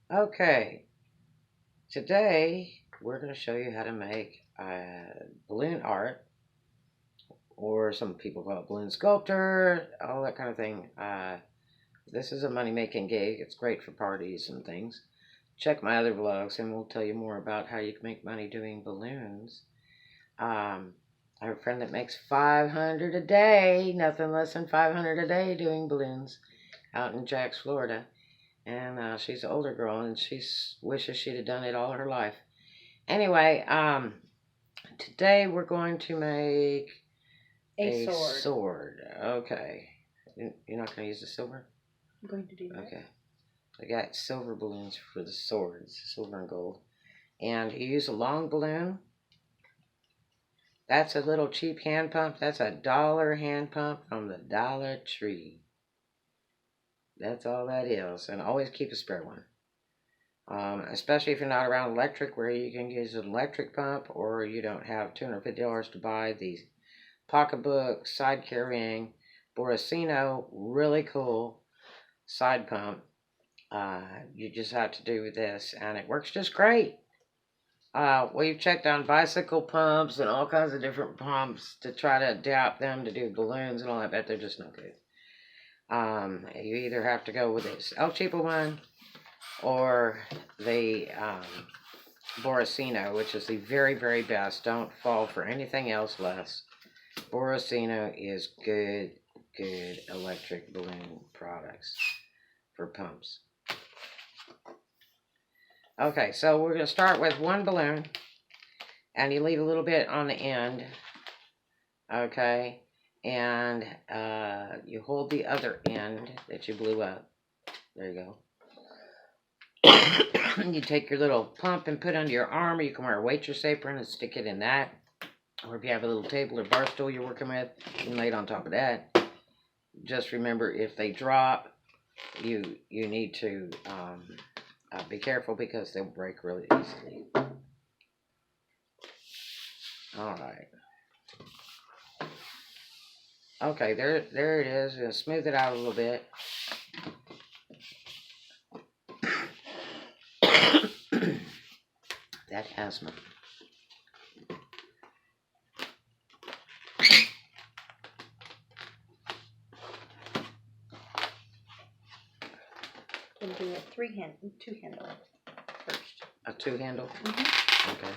Okay, today we're going to show you how to make balloon art, or some people call it balloon sculptor, all that kind of thing. This is a money-making gig. It's great for parties and things. Check my other vlogs and we'll tell you more about how you can make money doing balloons. I have a friend that makes 500 a day, nothing less than 500 a day doing balloons out in Jax, Florida. And she's an older girl, and she wishes she'd have done it all her life. Anyway, today we're going to make a sword. Okay. You're not going to use the silver? I'm going to do that. Okay. I got silver balloons for the swords, silver and gold. And you use a long balloon. That's a little cheap hand pump. That's a $1 hand pump from the Dollar Tree. That's all that is. And always keep a spare one. Especially if you're not around electric, where you can use an electric pump, or you don't have $250 to buy these pocketbook side carrying Borrasino, really cool side pump. You just have to do this, and it works just great. We've checked on bicycle pumps and all kinds of different pumps to try to adapt them to do balloons and all that, but they're just no good. You either have to go with this El Cheapo one or the Borrasino, which is the very, very best. Don't fall for anything else less. Borrasino is good electric balloon products for pumps. Okay, so we're going to start with one balloon, and you leave a little bit on the end, okay, and you hold the other end that you blew up. There you go. You take your little pump and put it under your arm, or you can wear a waitress apron and stick it in that, or if you have a little table or bar stool you're working with, you can lay it on top of that. Just remember, if they drop, you need to be careful, because they'll break really easily. Alright. Okay, there it is. Gonna smooth it out a little bit. That asthma. We'll do a two-handle first. A two-handle? Mm-hmm. Okay.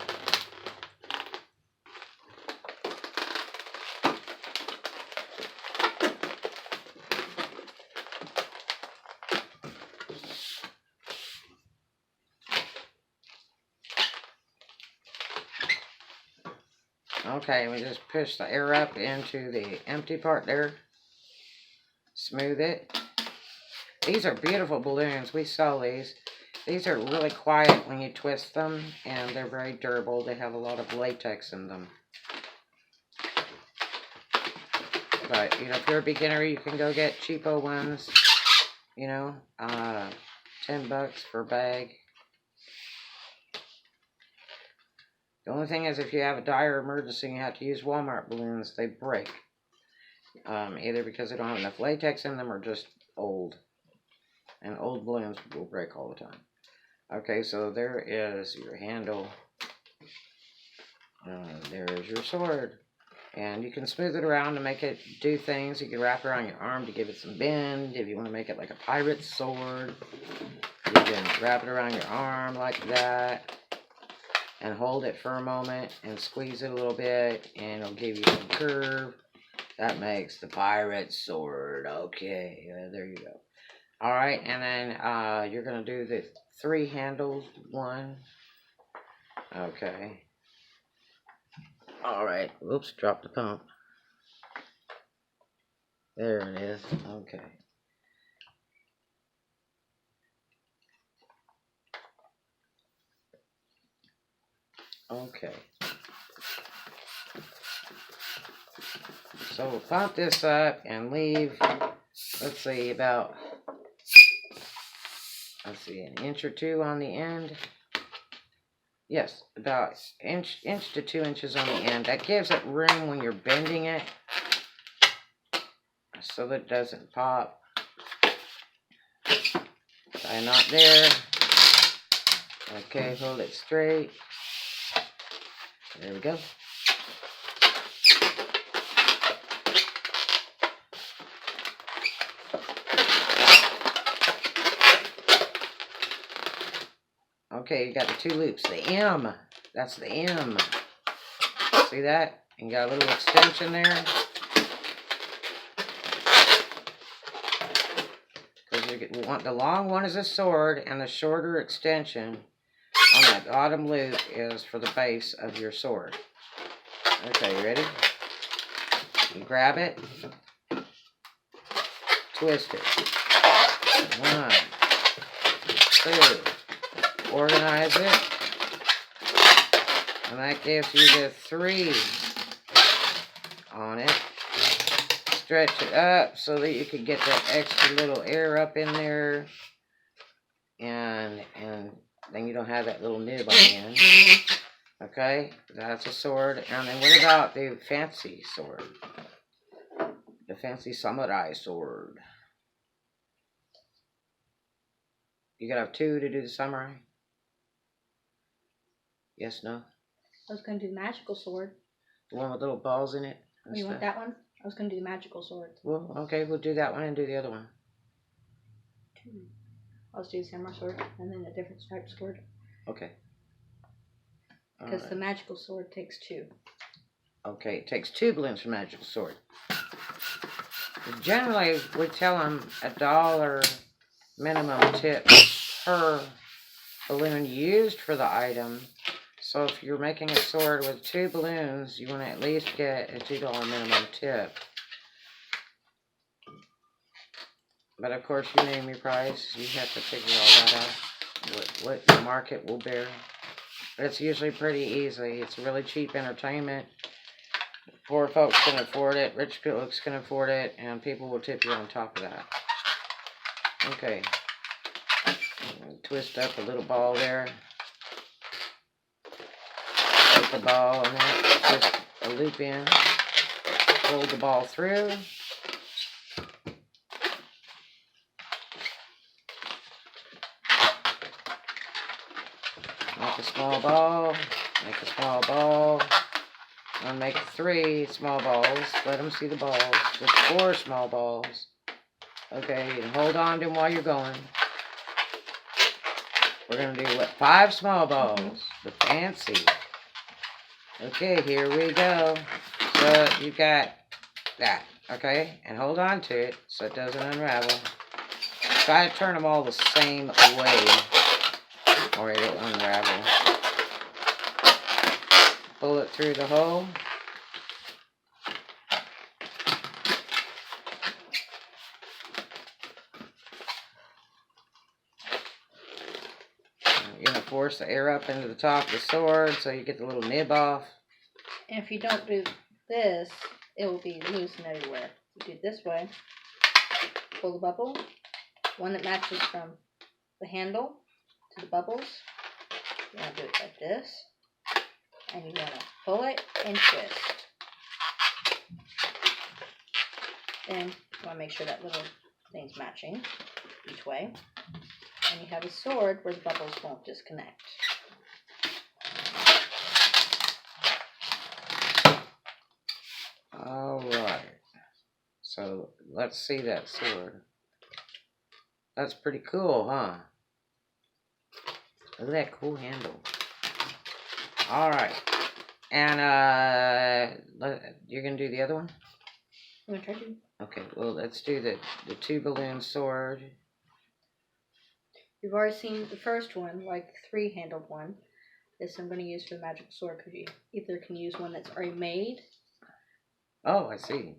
Okay, we just push the air up into the empty part there. Smooth it. These are beautiful balloons. We sell these. These are really quiet when you twist them, and they're very durable. They have a lot of latex in them. But, you know, if you're a beginner, you can go get cheapo ones. You know, $10 per bag. The only thing is, if you have a dire emergency and you have to use Walmart balloons, they break. Either because they don't have enough latex in them, or just old. And old balloons will break all the time. Okay, so there is your handle. There's your sword. And you can smooth it around to make it do things. You can wrap it around your arm to give it some bend. If you want to make it like a pirate sword, you can wrap it around your arm like that. And hold it for a moment and squeeze it a little bit, and it'll give you some curve. That makes the pirate sword. Okay, there you go. Alright, and then you're going to do the three-handled one. Okay. Alright, whoops, dropped the pump. There it is. Okay. Okay. So we'll pop this up and leave, let's see, about, an inch or two on the end. Yes, about inch to 2 inches on the end. That gives it room when you're bending it, so that it doesn't pop. Tie a knot there. Okay, hold it straight. There we go. Okay, you got the 2 loops. The M. That's the M. See that? And you got a little extension there. Because we want the long one as a sword, and the shorter extension on that bottom loop is for the base of your sword. Okay, you ready? You grab it. Twist it. 1, 2. Organize it. And that gives you the 3 on it. Stretch it up so that you can get that extra little air up in there. And then you don't have that little nib on the end. Okay, that's a sword. And then what about the fancy sword? The fancy samurai sword. You gotta have 2 to do the samurai? Yes, no? I was going to do the magical sword. The one with little balls in it? Oh, you want that one? I was going to do the magical sword. Well, okay, we'll do that one and do the other one. 2. I'll just do the samurai sword and then a different striped sword. Okay. Because the magical sword takes 2. Okay, it takes 2 balloons for magical sword. Generally, we tell them $1 minimum tip per balloon used for the item. So if you're making a sword with 2 balloons, you want to at least get a $2 minimum tip. But of course, you name your price. You have to figure all that out, what the market will bear. But it's usually pretty easy. It's really cheap entertainment. Poor folks can afford it, rich folks can afford it, and people will tip you on top of that. Okay. Twist up a little ball there. Put the ball in there, twist a loop in, pull the ball through. Make a small ball, make a small ball, and make 3 small balls. Let them see the balls. Just 4 small balls. Okay, and hold on to them while you're going. We're going to do, what, 5 small balls. The fancy. Okay, here we go. So you got that, okay? And hold on to it so it doesn't unravel. Try to turn them all the same way or it'll unravel. Pull it through the hole. You're going to force the air up into the top of the sword so you get the little nib off. And if you don't do this, it will be loose and everywhere. You do it this way. Pull the bubble. One that matches from the handle to the bubbles. You want to do it like this. And you want to pull it and twist. Then you want to make sure that little thing's matching each way. And you have a sword where the bubbles won't disconnect. Alright. So let's see that sword. That's pretty cool, huh? Look at that cool handle. Alright. And you're gonna do the other one? I'm gonna try to. Okay, well let's do the 2 balloon sword. You've already seen the first one, like the 3-handled one. This I'm going to use for the magical sword because you either can use one that's already made. Oh, I see.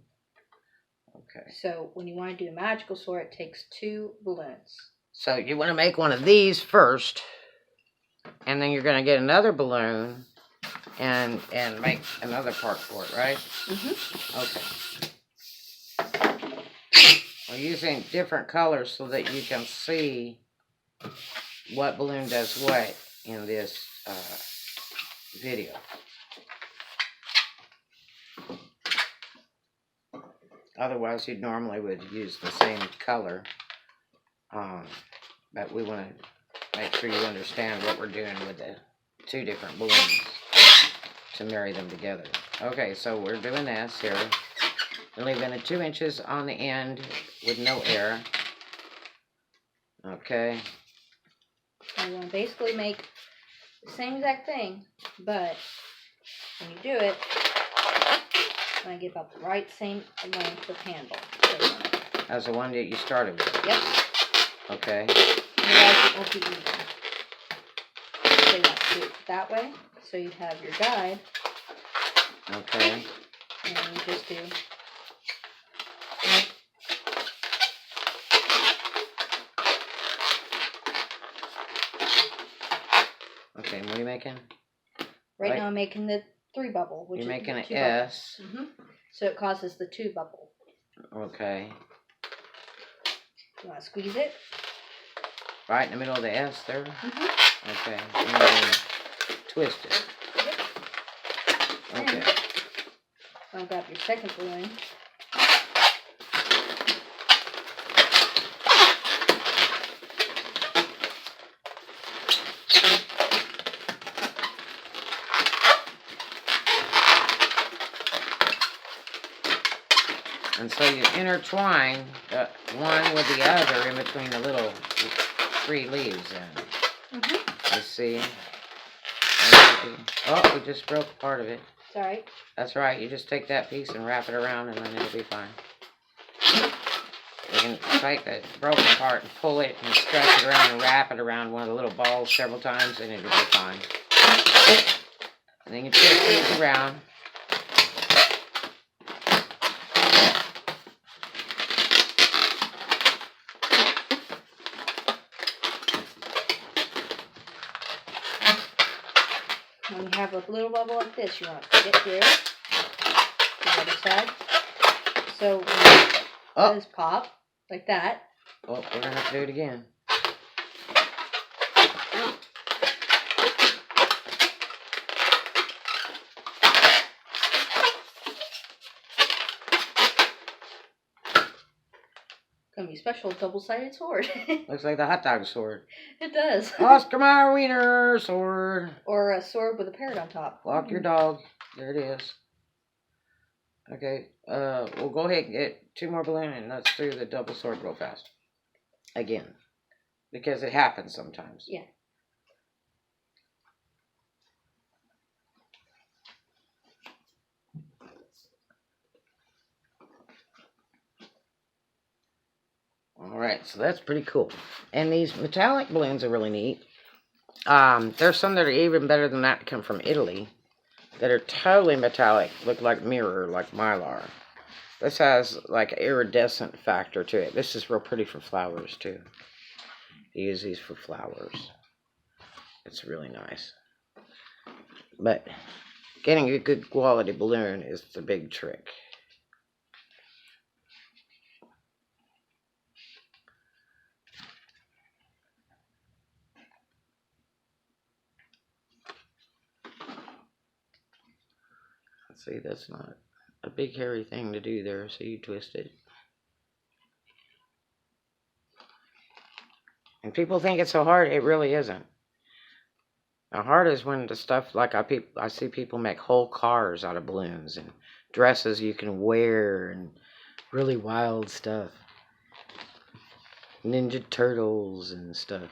Okay. So when you want to do the magical sword, it takes 2 balloons. So you want to make one of these first, and then you're going to get another balloon and make another part for it, right? Mm-hmm. Okay. We're using different colors so that you can see what balloon does what in this video. Otherwise, you normally would use the same color, but we want to make sure you understand what we're doing with the 2 different balloons to marry them together. Okay, so we're doing this here. We're leaving it 2 inches on the end with no air. Okay. So you want to basically make the same exact thing, but when you do it, you want to get about the right same length of handle. As the one that you started with? Yep. Okay. Otherwise it won't be even. So you want to do it that way, so you have your guide. Okay. And you just do. Okay, what are you making? Right now I'm making the 3 bubble, which You're is making an 2 S. bubble. So it causes the 2 bubble. Okay. You want to squeeze it? Right in the middle of the S there? Okay. And then twist it. Okay. I'll grab your second balloon. And so you intertwine one with the other in between the little 3 leaves then. Let's see. Oh, we just broke part of it. It's alright. That's right. You just take that piece and wrap it around and then it'll be fine. You can take the broken part and pull it and stretch it around and wrap it around one of the little balls several times and it'll be fine. And then you twist these around. When you have a little bubble like this, you want to put it here, the other side. So when it does pop, like that. Oh, we're going to have to do it again. Gonna be a special double-sided sword. Looks like the hot dog sword. It does. Oscar Mayer Wiener sword. Or a sword with a parrot on top. Walk your dog. There it is. Okay, we'll go ahead and get 2 more balloons and let's do the double sword real fast. Again. Because it happens sometimes. Yeah. Alright, so that's pretty cool. And these metallic balloons are really neat. There's some that are even better than that that come from Italy. That are totally metallic. Look like mirror, like mylar. This has like an iridescent factor to it. This is real pretty for flowers too. You use these for flowers. It's really nice. But getting a good quality balloon is the big trick. See, that's not a big hairy thing to do there, so you twist it. And people think it's so hard, it really isn't. The hard is when the stuff, like I see people make whole cars out of balloons and dresses you can wear and really wild stuff. Ninja Turtles and stuff.